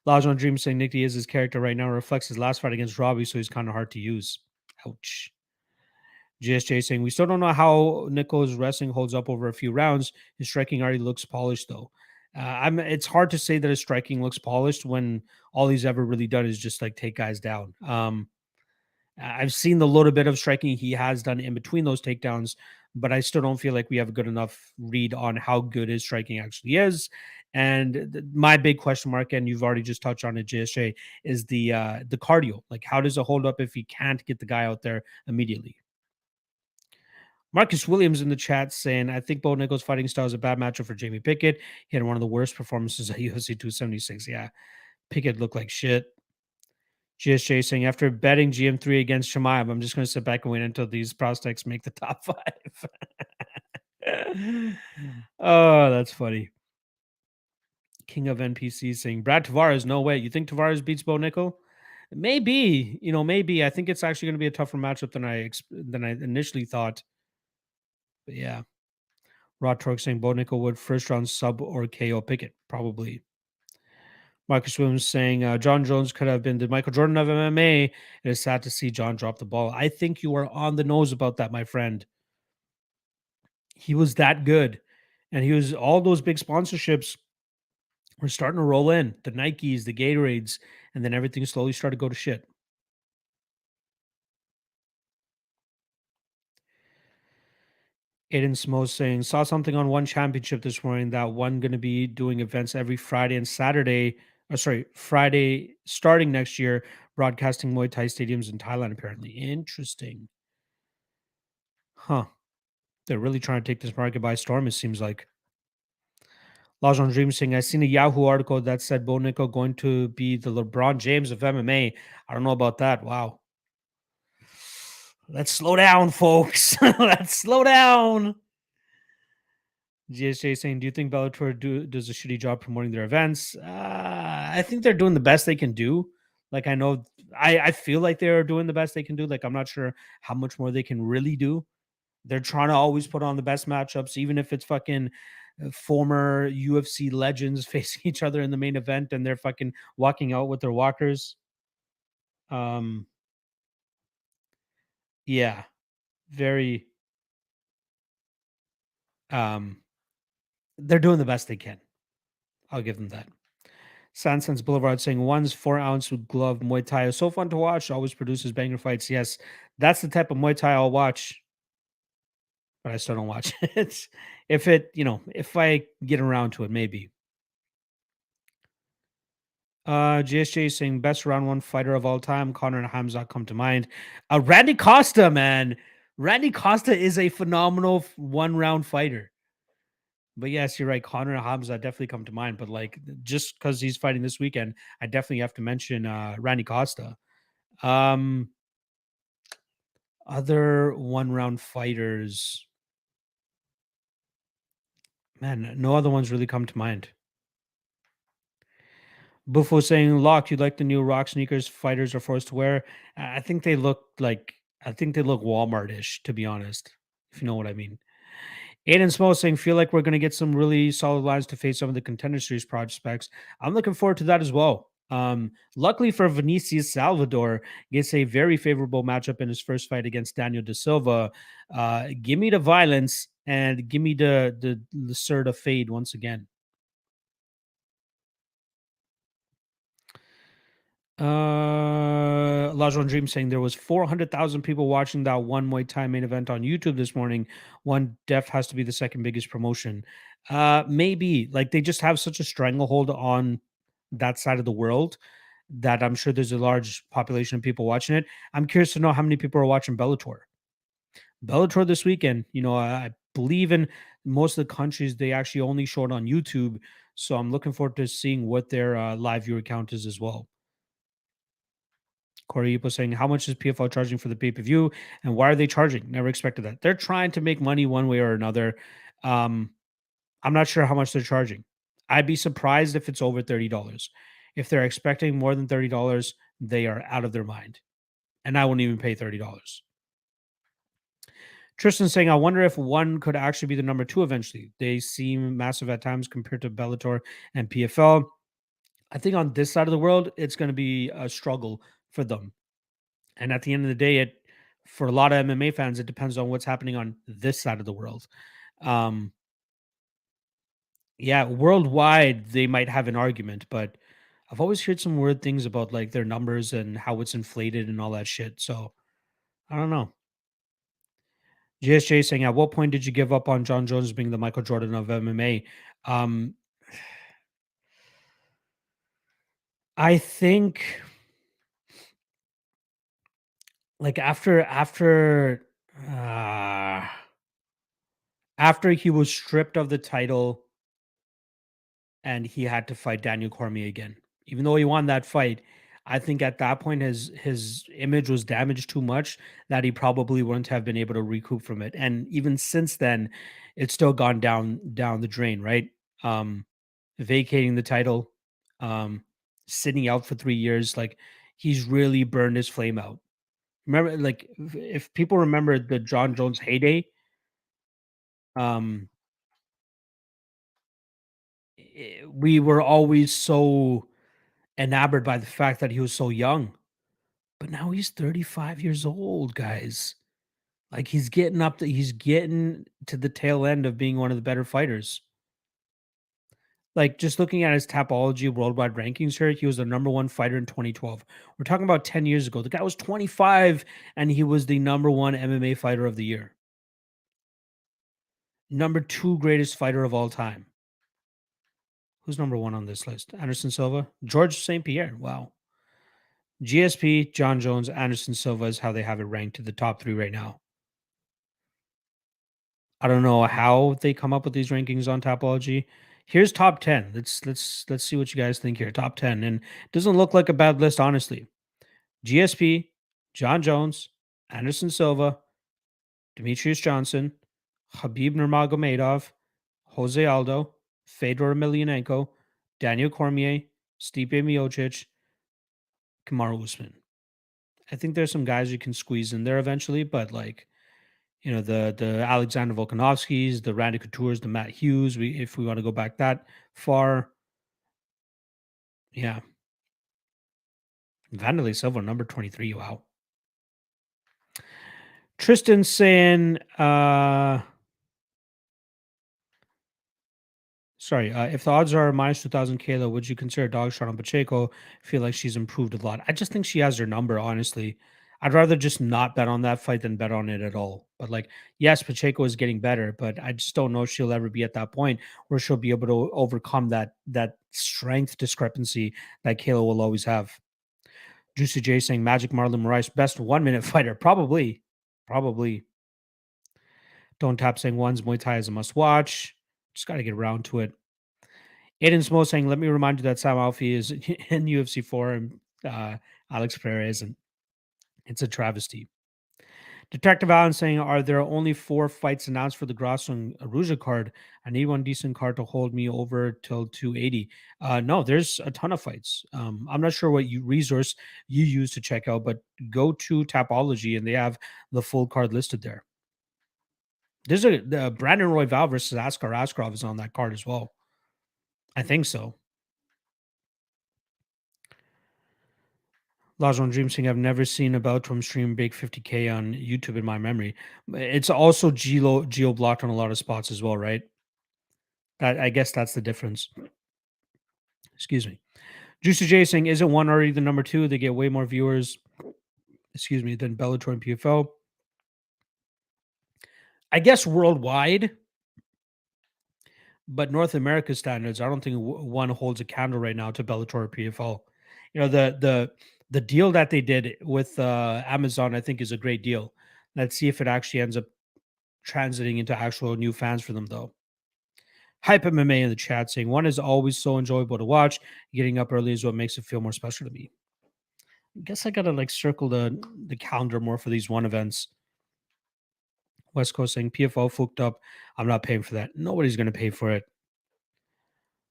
Lajon Dream saying Nick Diaz's character right now reflects his last fight against Robbie, so he's kind of hard to use. Ouch. GSJ saying we still don't know how Nico's wrestling holds up over a few rounds. His striking already looks polished though. It's hard to say that his striking looks polished when all he's ever really done is just like take guys down. I've seen the little bit of striking he has done in between those takedowns, but I still don't feel like we have a good enough read on how good his striking actually is. And my big question mark, and you've already just touched on it, JSJ, is the cardio. Like, how does it hold up if he can't get the guy out there immediately? Marcus Williams in the chat saying, I think Bo Nichols' fighting style is a bad matchup for Jamie Pickett. He had one of the worst performances at UFC 276. Yeah, Pickett looked like shit. GSJ saying, after betting GM3 against Shemaev, I'm just going to sit back and wait until these prospects make the top 5. Oh, that's funny. King of NPC saying, Brad Tavares, no way. You think Tavares beats Bo Nickel? Maybe, maybe. I think it's actually going to be a tougher matchup than I initially thought. But yeah. Rod Torque saying Bo Nickel would first round sub or KO Pickett. Probably. Marcus Williams saying John Jones could have been the Michael Jordan of MMA. It is sad to see John drop the ball. I think you are on the nose about that, my friend. He was that good. And he was all those big sponsorships were starting to roll in. The Nikes, the Gatorades, and then everything slowly started to go to shit. Aiden Smo saying, saw something on One Championship this morning that one going to be doing events every Friday and Saturday. Friday starting next year, broadcasting Muay Thai stadiums in Thailand, apparently. Interesting. Huh. They're really trying to take this market by storm, it seems like. Lajon Dream saying, I seen a Yahoo article that said Bo Nickal going to be the LeBron James of MMA. I don't know about that. Wow. Let's slow down, folks. Let's slow down. GSJ saying, do you think Bellator does a shitty job promoting their events? I think they're doing the best they can do. Like, I know, I feel like they're doing the best they can do. Like, I'm not sure how much more they can really do. They're trying to always put on the best matchups, even if it's fucking former UFC legends facing each other in the main event and they're fucking walking out with their walkers. Yeah, very, um, they're doing the best they can. I'll give them that. Sansons Boulevard saying one's 4 ounce with glove Muay Thai is so fun to watch. Always produces banger fights. Yes, that's the type of Muay Thai I'll watch, but I still don't watch it. If I get around to it, maybe. GSJ saying best round one fighter of all time. Conor and Hamza come to mind. Randy Costa, man. Randy Costa is a phenomenal 1 round fighter. But yes, you're right. Conor and Hamza definitely come to mind. But like, just because he's fighting this weekend, I definitely have to mention Randy Costa. Um, Other 1 round fighters, man, no other ones really come to mind. Buffo saying, Lock, you like the new rock sneakers fighters are forced to wear? I think they look Walmart-ish, to be honest, if you know what I mean. Aiden Small saying, feel like we're going to get some really solid lines to face some of the contender series prospects. I'm looking forward to that as well. Luckily for Vinicius Salvador, gets a very favorable matchup in his first fight against Daniel Da Silva. Give me the violence and give me the Lacerda fade once again. Lajon Dream saying there was 400,000 people watching that one Muay Thai main event on YouTube this morning. One def has to be the second biggest promotion. Maybe like they just have such a stranglehold on that side of the world that I'm sure there's a large population of people watching it. I'm curious to know how many people are watching Bellator. Bellator this weekend, I believe in most of the countries they actually only show it on YouTube. So I'm looking forward to seeing what their live viewer count is as well. Corey Ipo saying, how much is PFL charging for the pay-per-view and why are they charging? Never expected that. They're trying to make money one way or another. I'm not sure how much they're charging. I'd be surprised if it's over $30. If they're expecting more than $30, they are out of their mind. And I wouldn't even pay $30. Tristan saying, I wonder if one could actually be the number 2 eventually. They seem massive at times compared to Bellator and PFL. I think on this side of the world, it's going to be a struggle for them. And at the end of the day, it for a lot of MMA fans, it depends on what's happening on this side of the world. Um, yeah, worldwide they might have an argument, but I've always heard some weird things about like their numbers and how it's inflated and all that shit. So I don't know. GSJ saying, at what point did you give up on John Jones being the Michael Jordan of MMA? Um, I think like uh, after he was stripped of the title and he had to fight Daniel Cormier again. Even though he won that fight, I think at that point his image was damaged too much that he probably wouldn't have been able to recoup from it. And even since then, it's still gone down the drain, right? Um, Vacating the title, um, sitting out for 3 years, like he's really burned his flame out. Remember, like if people remember the John Jones heyday, um, we were always so enamored by the fact that he was so young. But now he's 35 years old, guys. Like he's getting to the tail end of being one of the better fighters. Like just looking at his Tapology worldwide rankings here, he was the number one fighter in 2012. We're talking about 10 years ago. The guy was 25 and he was the number one MMA fighter of the year. Number two greatest fighter of all time. Who's number one on this list? Anderson Silva, George St. Pierre. Wow. GSP, John Jones, Anderson Silva is how they have it ranked to the top three right now. I don't know how they come up with these rankings on Tapology. Here's top 10. Let's see what you guys think here. Top 10. And it doesn't look like a bad list, honestly. GSP, John Jones, Anderson Silva, Demetrius Johnson, Habib Nurmagomedov, Jose Aldo, Fedor Emelianenko, Daniel Cormier, Stipe Miocic, Kamaru Usman. I think there's some guys you can squeeze in there eventually, but like the Alexander Volkanovskis, the Randy Coutures, the Matt Hughes. If we want to go back that far, yeah, Vanderlei Silva, number 23. Wow. Tristan saying, sorry, if the odds are minus 2,000 Kayla, would you consider dog shot on Pacheco? Feel like she's improved a lot. I just think she has her number, honestly. I'd rather just not bet on that fight than bet on it at all. But like, yes, Pacheco is getting better, but I just don't know if she'll ever be at that point where she'll be able to overcome that strength discrepancy that Kayla will always have. Juicy J saying Magic Marlon Moraes, best 1 minute fighter. Probably. Probably. Don't tap saying one's Muay Thai is a must watch. Just got to get around to it. Aiden Smo saying, let me remind you that Sam Alfie is in UFC 4 and Alex Pereira isn't. It's a travesty. Detective Allen saying, are there only 4 fights announced for the Grasso and Aruja card? I need one decent card to hold me over till 280. No, there's a ton of fights. I'm not sure what resource you use to check out, but go to Tapology and they have the full card listed there. There's the Brandon Royval versus Askar Askarov is on that card as well. I think so. Lajon Dream saying, I've never seen a Beltrum stream big 50K on YouTube in my memory. It's also geo blocked on a lot of spots as well, right? I guess that's the difference. Excuse me. Juicy J saying, isn't one already the number two? They get way more viewers, than Bellator and PFL. I guess worldwide, but North America standards, I don't think one holds a candle right now to Bellator or PFL. The deal that they did with Amazon, I think, is a great deal. Let's see if it actually ends up transiting into actual new fans for them, though. Hype MMA in the chat saying, one is always so enjoyable to watch. Getting up early is what makes it feel more special to me. I guess I gotta like circle the calendar more for these one events. West Coast saying PFO fucked up. I'm not paying for that. Nobody's gonna pay for it.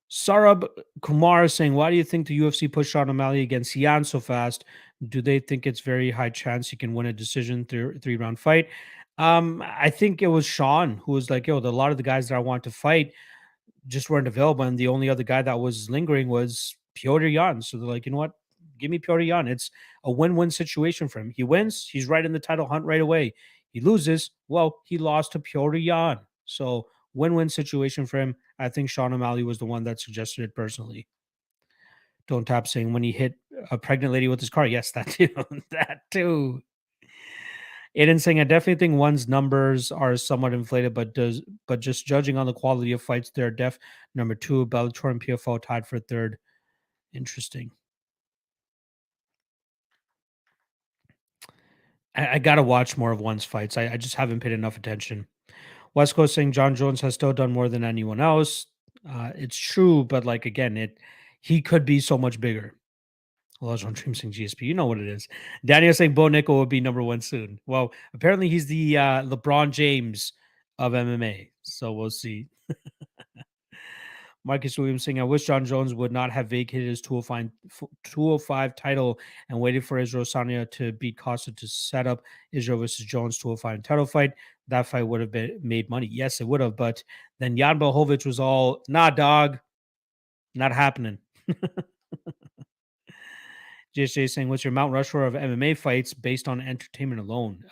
Sarab Kumar saying, why do you think the UFC pushed Sean O'Malley against Yan so fast? Do they think it's very high chance he can win a decision 3 round fight? I think it was Sean who was like, yo, a lot of the guys that I want to fight just weren't available. And the only other guy that was lingering was Piotr Jan. So they're like, you know what? Give me Piotr Jan. It's a win-win situation for him. He wins, he's right in the title hunt right away. He loses, well, he lost to Piotr Jan. So win-win situation for him. I think Sean O'Malley was the one that suggested it personally. Don't tap saying when he hit a pregnant lady with his car. Yes, that too. That too. Aiden saying, I definitely think one's numbers are somewhat inflated, but just judging on the quality of fights, they're def number two. Bellator and PFO tied for third. Interesting. I gotta watch more of one's fights. I just haven't paid enough attention. West Coast saying John Jones has still done more than anyone else. It's true, but like again, he could be so much bigger. Well, on Dream saying GSP, you know what it is. Daniel saying Bo Nickel will be number one soon. Well, apparently he's the LeBron James of MMA, so we'll see. Marcus Williams saying, I wish John Jones would not have vacated his 205 title and waited for Israel Sanya to beat Costa to set up Israel versus Jones 205 title fight. That fight would have been made money. Yes, it would have. But then Jan Blachowicz was all, nah, dog, not happening. JSJ saying, what's your Mount Rushmore of MMA fights based on entertainment alone?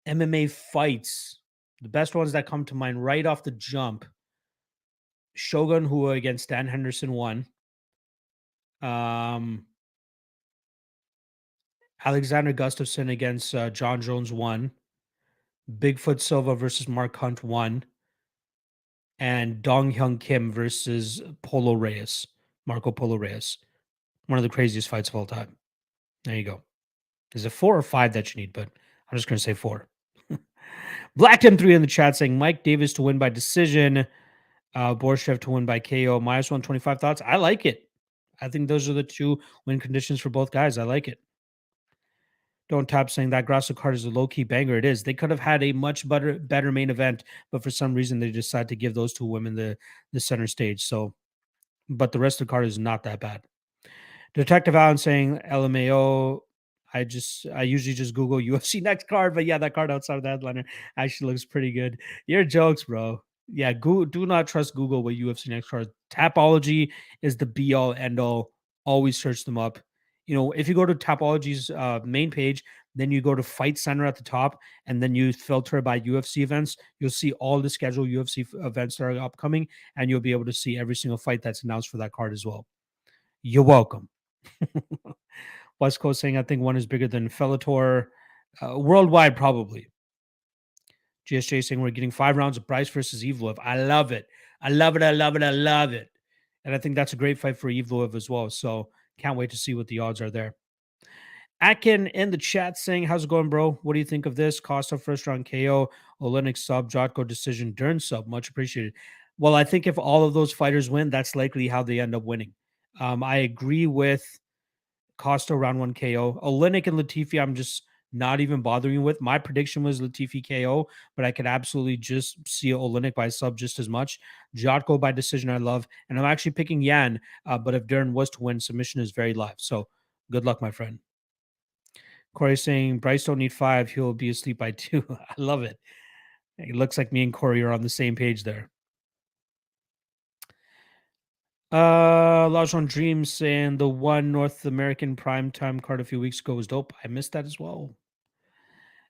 MMA fights. The best ones that come to mind right off the jump. Shogun Hua against Dan Henderson won. Alexander Gustafsson against John Jones won. Bigfoot Silva versus Mark Hunt won. And Dong Hyun Kim versus Polo Reyes, Marco Polo Reyes. One of the craziest fights of all time. There you go. Is it 4 or 5 that you need? But I'm just going to say 4. Black M3 in the chat saying Mike Davis to win by decision. Borshev to win by KO. Minus 125 thoughts. I like it. I think those are the 2 win conditions for both guys. I like it. Don't tap saying that Grasso card is a low-key banger. It is. They could have had a much better main event, but for some reason they decided to give those 2 women the center stage. So, but the rest of the card is not that bad. Detective Allen saying LMAO. I usually just Google UFC next card, but yeah, that card outside of the headliner actually looks pretty good. Your jokes, bro. Yeah, do not trust Google with UFC next card. Tapology is the be all end all. Always search them up. You know, if you go to Tapology's main page, then you go to Fight Center at the top, and then you filter by UFC events, you'll see all the scheduled UFC events that are upcoming, and you'll be able to see every single fight that's announced for that card as well. You're welcome. West Coast saying, I think one is bigger than Bellator. Worldwide, probably. GSJ saying we're getting 5 rounds of Bryce versus Evloev. I love it. I love it. I love it. I love it. And I think that's a great fight for Evloev as well. So can't wait to see what the odds are there. Atkin in the chat saying, how's it going, bro? What do you think of this? Costa first round KO, Olenek sub, Jotko decision, Dern sub. Much appreciated. Well, I think if all of those fighters win, that's likely how they end up winning. I agree with Costa round 1 KO. Olenek and Latifi, I'm just not even bothering with. My prediction was Latifi KO, but I could absolutely just see Olenek by sub just as much. Jotko by decision, I love. And I'm actually picking Yan, but if Dern was to win, submission is very live. So good luck, my friend. Corey saying, Bryce don't need 5. He'll be asleep by 2. I love it. It looks like me and Corey are on the same page there. Lajon Dreams saying the one North American primetime card a few weeks ago was dope. I missed that as well.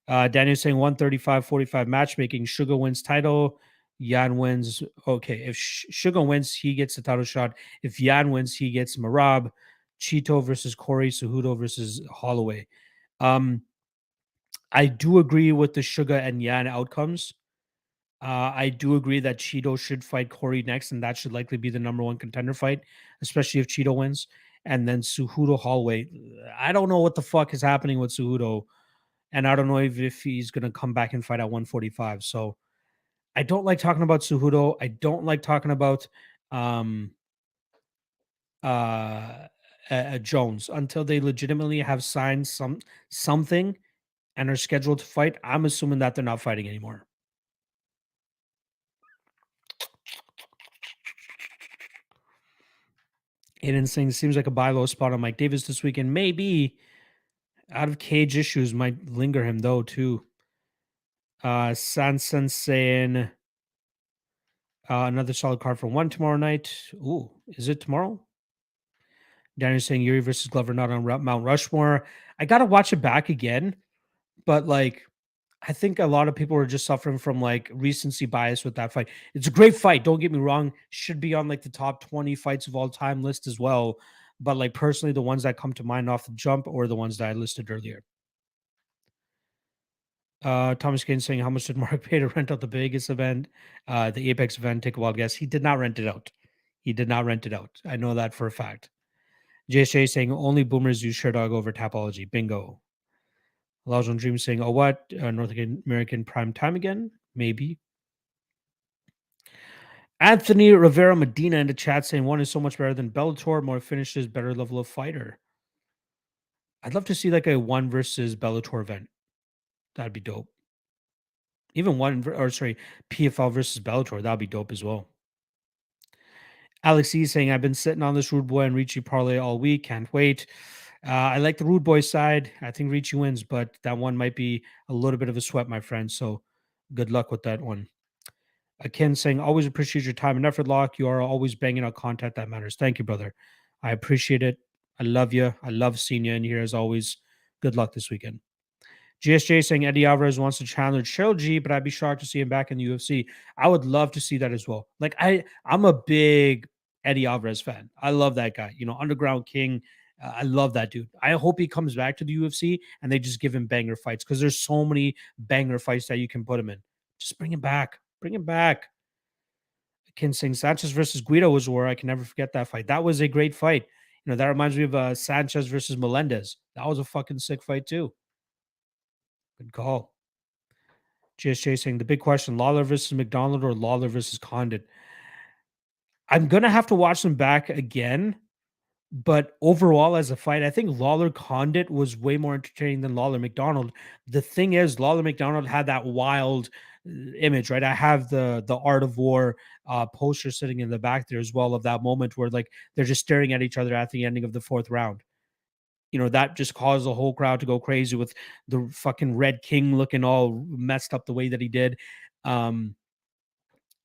Daniel saying 135-45 matchmaking. Sugar wins title. Yan wins. Okay, if Sugar wins, he gets the title shot. If Yan wins, he gets Marab. Cheeto versus Corey. Cejudo versus Holloway. I do agree with the Sugar and Yan outcomes. I do agree that Cheeto should fight Corey next, and that should likely be the number 1 contender fight, especially if Cheeto wins. And then Cejudo Holloway. I don't know what the fuck is happening with Cejudo, and I don't know if he's going to come back and fight at 145. So I don't like talking about Cejudo. I don't like talking about Jones until they legitimately have signed something and are scheduled to fight. I'm assuming that they're not fighting anymore. Aiden saying seems like a buy low spot on Mike Davis this weekend. Maybe out of cage issues might linger him though too. Sanson saying Another solid card for one tomorrow night. Ooh, is it tomorrow? Daniel's saying Yuri versus Glover not on Mount Rushmore. I gotta watch it back again, but like I think a lot of people are just suffering from like recency bias with that fight. It's a great fight. Don't get me wrong. Should be on like the top 20 fights of all time list as well. But like personally, the ones that come to mind off the jump or the ones that I listed earlier. Thomas Kane saying, how much did Mark pay to rent out the Vegas event? The Apex event, take a wild guess. He did not rent it out. He did not rent it out. I know that for a fact. JSJ saying only boomers use Sherdog over Tapology. Bingo. Elijah Dream saying, oh, what? North American prime time again? Maybe. Anthony Rivera Medina in the chat saying one is so much better than Bellator, more finishes, better level of fighter. I'd love to see like a one versus Bellator event. That'd be dope. Even PFL versus Bellator. That'd be dope as well. Alex E saying, I've been sitting on this Rude Boy and Ricci parlay all week. Can't wait. I like the Rude Boy side. I think Ricci wins, but that one might be a little bit of a sweat, my friend. So good luck with that one. Ken saying, always appreciate your time and effort, Lock. You are always banging out content that matters. Thank you, brother. I appreciate it. I love you. I love seeing you in here as always. Good luck this weekend. GSJ saying Eddie Alvarez wants to challenge Cheryl G, but I'd be shocked to see him back in the UFC. I would love to see that as well. Like I'm a big Eddie Alvarez fan. I love that guy. You know, Underground King. I love that dude. I hope he comes back to the UFC and they just give him banger fights because there's so many banger fights that you can put him in. Just bring him back. Bring him back. Ken saying Sanchez versus Guido was war. I can never forget that fight. That was a great fight. You know, that reminds me of Sanchez versus Melendez. That was a fucking sick fight too. Good call. GSJ saying the big question: Lawler versus McDonald or Lawler versus Condit. I'm gonna have to watch them back again, but overall, as a fight, I think Lawler Condit was way more entertaining than Lawler McDonald. The thing is, Lawler McDonald had that wild image, right? I have the Art of War poster sitting in the back there as well of that moment where like they're just staring at each other at the ending of the fourth round. You know, that just caused the whole crowd to go crazy with the fucking Red King looking all messed up the way that he did. Um,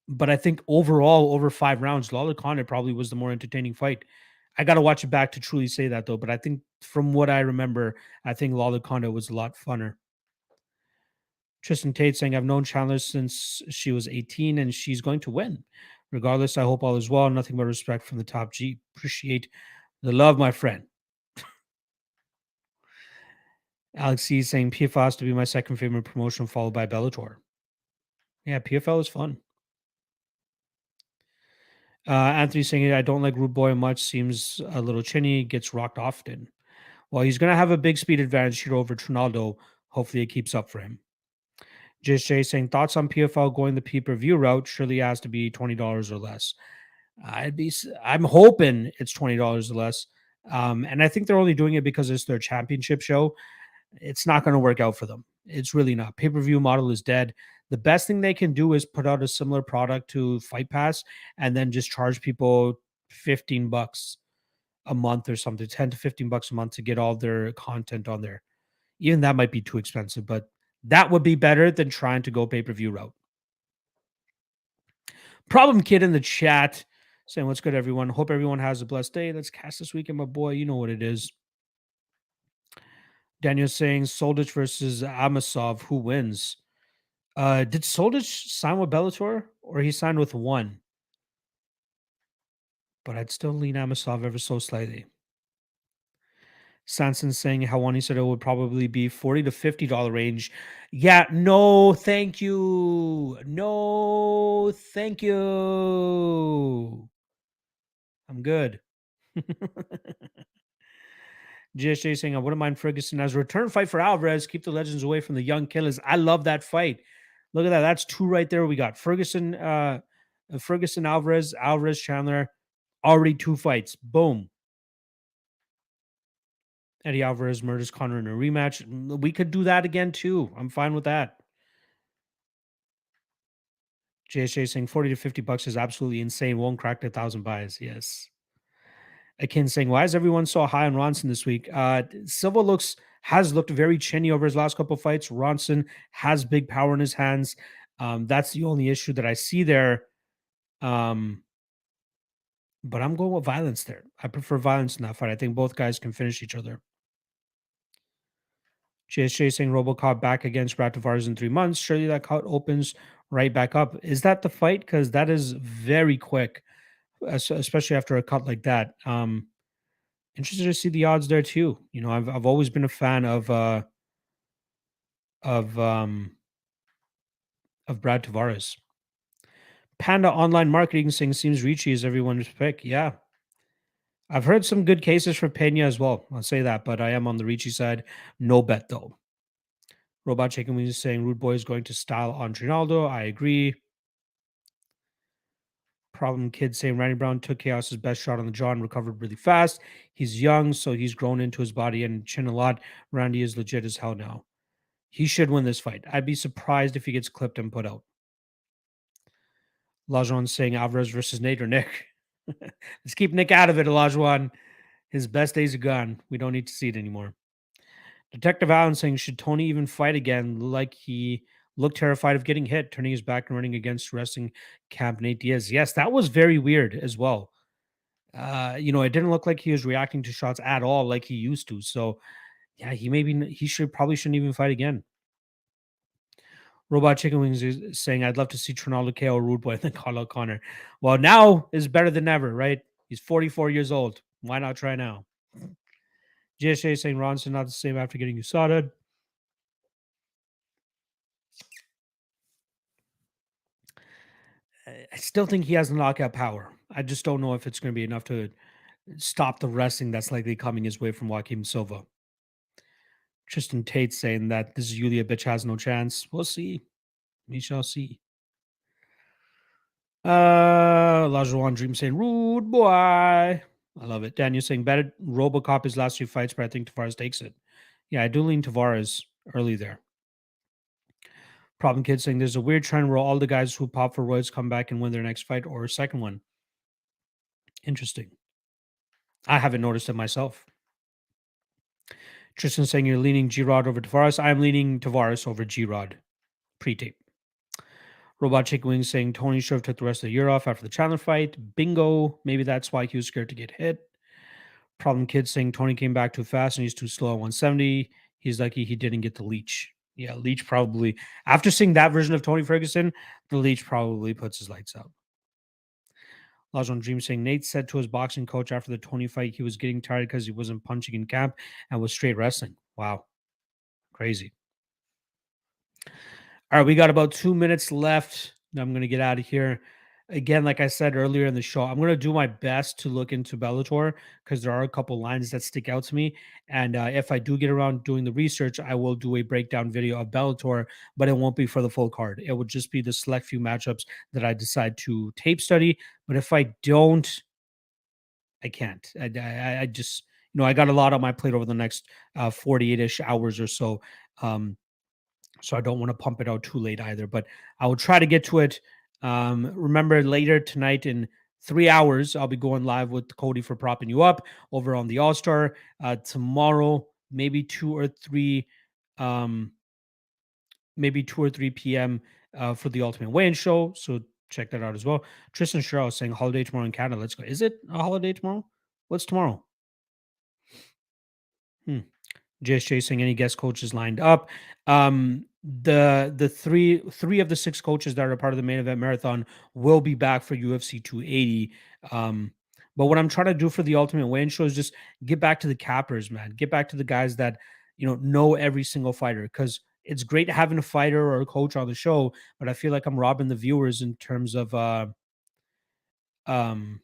but I think overall, over 5 rounds, Lawler Condit probably was the more entertaining fight. I got to watch it back to truly say that though. But I think from what I remember, I think Lawler Condit was a lot funner. Tristan Tate saying, I've known Chandler since she was 18 and she's going to win. Regardless, I hope all is well. Nothing but respect from the top G. Appreciate the love, my friend. Alex C is saying PFL has to be my second favorite promotion, followed by Bellator. Yeah, PFL is fun. Anthony saying, I don't like Rude Boy much. Seems a little chinny. Gets rocked often. Well, he's going to have a big speed advantage here over Trinaldo. Hopefully it keeps up for him. JJ saying, thoughts on PFL going the pay-per-view route? Surely has to be $20 or less. I'm hoping it's $20 or less. And I think they're only doing it because it's their championship show. It's not going to work out for them. It's really not. Pay-per-view model is dead. The best thing they can do is put out a similar product to Fight Pass and then just charge people $15 a month or something, 10 to $15 a month to get all their content on there. Even that might be too expensive, but that would be better than trying to go pay-per-view route. Problem Kid in the chat saying, what's good, everyone? Hope everyone has a blessed day. Let's cast this weekend, my boy. You know what it is. Daniel saying, Soldich versus Amasov. Who wins? Did Soldich sign with Bellator or he signed with one? But I'd still lean Amasov ever so slightly. Sanson saying how one he said it would probably be $40 to $50 range. Yeah, no, thank you. No, thank you. I'm good. GSJ saying I wouldn't mind Ferguson as a return fight for Alvarez. Keep the legends away from the young killers. I love that fight. Look at that. That's two right there. We got Ferguson, Alvarez, Alvarez Chandler. Already 2 fights. Boom. Eddie Alvarez murders Conor in a rematch. We could do that again too. I'm fine with that. JSJ saying 40 to $50 is absolutely insane. Won't crack the 1,000 buys. Yes. Akin saying, why is everyone so high on Ronson this week? Silva has looked very chinny over his last couple of fights. Ronson has big power in his hands. That's the only issue that I see there. Um, but I'm going with violence there. I prefer violence in that fight. I think both guys can finish each other. JSJ saying Robocop back against Brad Tavares in 3 months. Surely that cut opens right back up. Is that the fight? Because that is very quick, especially after a cut like that. Interested to see the odds there too. I've always been a fan of um of Brad Tavares. Panda Online Marketing saying seems Ricci is everyone's pick. Yeah, I've heard some good cases for Pena as well. I'll say that, but I am on the Ricci side. No bet though. Robot Chicken Wings is saying Rude Boy is going to style on Trinaldo. I agree. Problem Kid saying Randy Brown took Chaos's best shot on the jaw and recovered really fast. He's young, so he's grown into his body and chin a lot. Randy is legit as hell now. He should win this fight. I'd be surprised if he gets clipped and put out. Lajuan saying Alvarez versus Nate or Nick. Let's keep Nick out of it, Olajuwon. His best days are gone. We don't need to see it anymore. Detective Allen saying, should Tony even fight again? Like he looked terrified of getting hit, turning his back and running against wrestling camp Nate Diaz. Yes, that was very weird as well. It didn't look like he was reacting to shots at all like he used to. So yeah, he should probably shouldn't even fight again. Robot Chicken Wings is saying, I'd love to see Trinaldo KO Rude Boy and then call out Connor. Well, now is better than ever, right? He's 44 years old. Why not try now? GSA saying Ronson not the same after getting USADA. I still think he has the knockout power. I just don't know if it's going to be enough to stop the wrestling that's likely coming his way from Joaquin Silva. Tristan Tate saying that this Yulia bitch has no chance. We'll see. We shall see. Lajuan Dream saying rude boy. I love it. Daniel saying better Robocop his last 2 fights, but I think Tavares takes it. Yeah, I do lean Tavares early there. Problem Kid saying there's a weird trend where all the guys who pop for roids come back and win their next fight or second one. Interesting. I haven't noticed it myself. Tristan saying you're leaning G-Rod over Tavares. I'm leaning Tavares over G-Rod. Pre-tape. Robot Chicken Wings saying Tony should have took the rest of the year off after the Chandler fight. Bingo. Maybe that's why he was scared to get hit. Problem Kid saying Tony came back too fast and he's too slow at 170. He's lucky he didn't get the leech. Yeah, Leach probably, after seeing that version of Tony Ferguson, the Leach probably puts his lights out. Lajon Dream saying Nate said to his boxing coach after the Tony fight he was getting tired because he wasn't punching in camp and was straight wrestling. Wow. Crazy. All right, we got about 2 minutes left. I'm going to get out of here. Again, like I said earlier in the show, I'm going to do my best to look into Bellator because there are a couple lines that stick out to me. And if I do get around doing the research, I will do a breakdown video of Bellator, but it won't be for the full card. It will just be the select few matchups that I decide to tape study. But if I don't, I can't. I just, I got a lot on my plate over the next 48-ish hours or so. So I don't want to pump it out too late either, but I will try to get to it. Remember, later tonight in 3 hours, I'll be going live with Cody for propping you up over on the All Star. Tomorrow, maybe 2 or 3 p.m. For the Ultimate Weigh-In show. So check that out as well. Tristan Sherrill saying holiday tomorrow in Canada. Let's go. Is it a holiday tomorrow? What's tomorrow? Just chasing any guest coaches lined up. The three of the 6 coaches that are part of the main event marathon will be back for UFC 280. But what I'm trying to do for the Ultimate Weigh-In show is just get back to the cappers, man. Get back to the guys that know every single fighter, because it's great having a fighter or a coach on the show, but I feel like I'm robbing the viewers in terms of um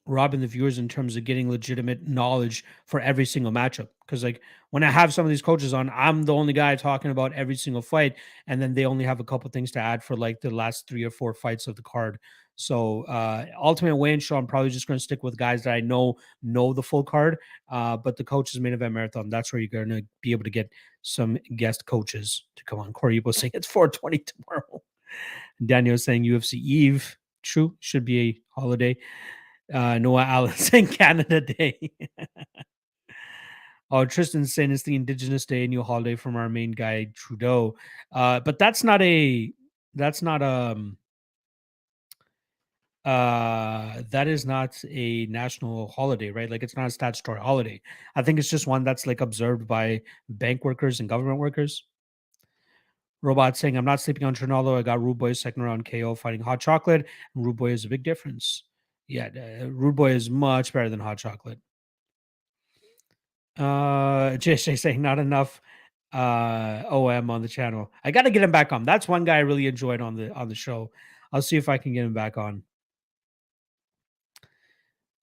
getting legitimate knowledge for every single matchup. Because like when I have some of these coaches on, I'm the only guy talking about every single fight, and then they only have a couple things to add for like the last 3 or 4 fights of the card. So Ultimate Weigh-In show, I'm probably just going to stick with guys that I know the full card. But the coaches main event marathon, that's where you're going to be able to get some guest coaches to come on. Corey Yubo saying it's 420 tomorrow. Daniel saying UFC Eve. True, should be a holiday. Noah Allen saying Canada Day. Oh, Tristan saying it's the Indigenous Day, new holiday from our main guy Trudeau. But that's not That is not a national holiday, right? Like it's not a statutory holiday. I think it's just one that's like observed by bank workers and government workers. Robot saying, I'm not sleeping on Trinaldo. I got Rude Boy's second round KO fighting Hot Chocolate. And Rude Boy is a big difference. Yeah, Rude Boy is much better than Hot Chocolate. JJ saying not enough OM on the channel. I gotta get him back on. That's one guy I really enjoyed on the show. I'll see if I can get him back on.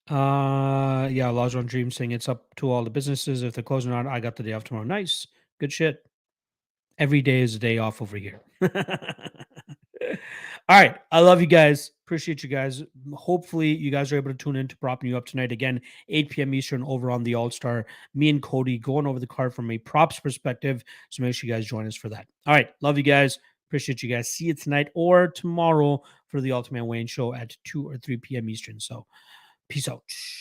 Yeah, Lajon Dream saying it's up to all the businesses. If they're closing on, I got the day off tomorrow. Nice. Good shit. Every day is a day off over here. All right. I love you guys. Appreciate you guys. Hopefully, you guys are able to tune in to propping you up tonight. Again, 8 p.m. Eastern over on the All Star. Me and Cody going over the card from a props perspective. So make sure you guys join us for that. All right. Love you guys. Appreciate you guys. See you tonight or tomorrow for the Ultimate Wayne Show at 2 or 3 p.m. Eastern. So peace out.